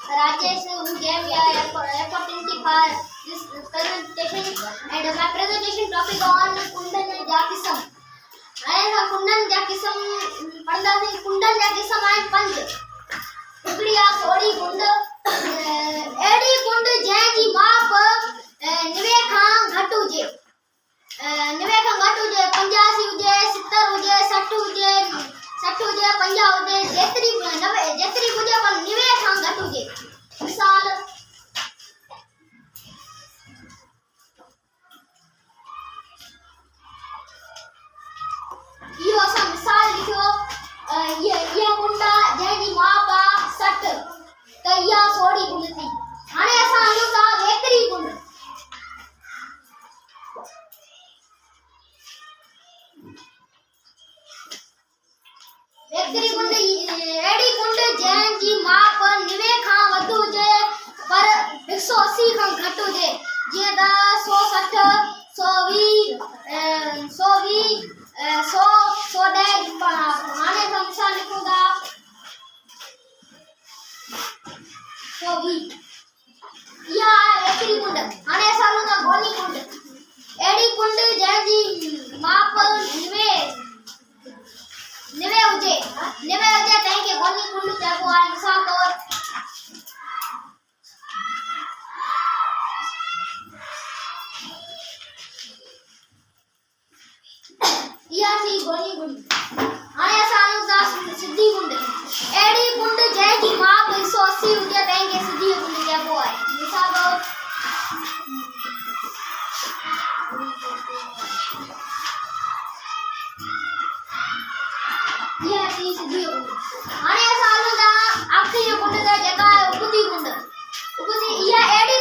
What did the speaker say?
Rajesh, who gave me an opportunity for this presentation, and my presentation topic on Kundan Jakism. And Kundan Jakism, Pandasi Kundan Jakism and Panj. Ukriya Sodi Kund, Edi Kund Janji Map, Nivekhan Ghatuje. Nivekhan Ghatuje, Panjasi Uje, Sittar Uje, Sattu Uje, Panja Uje, Jetri Uje, Pan Nivekhan Ghatuje. मिसाल ये ऐसा मिसाल लिखो ये मुंडा जैनी माँ बा सट तैया सोड़ी गुंडती हाने ऐसा अनुसा वेतरी गुंड वेतरी गुंड एडी गुंड जैनी माँ पर निवे खां वधु जे पर 180 खां घट हुजे जीअं त 160 120 110 हाणे खां मिसाल लिखूं था 120 इहा एतिरी कुंड हाणे असां हलूं था गोनी कुंड अहिड़ी कुंड जंहिंजी माप 90 हुजे तंहिंखे गोनी कुंड चइबो आहे मिसाल तौर इहा थी गोनी कुंड हाणे असां हलूं था सिधी कुंड अहिड़ी कुंड जंहिंजी माप 180 हुजे तंहिंखे सिधी कुंड चइबो आहे मिसाल तौर इहा थी सिधी कुंड हाणे असां हलूं था आख़िरी कुंड ते जेका आहे उबती कुंड उबती इहा अहिड़ी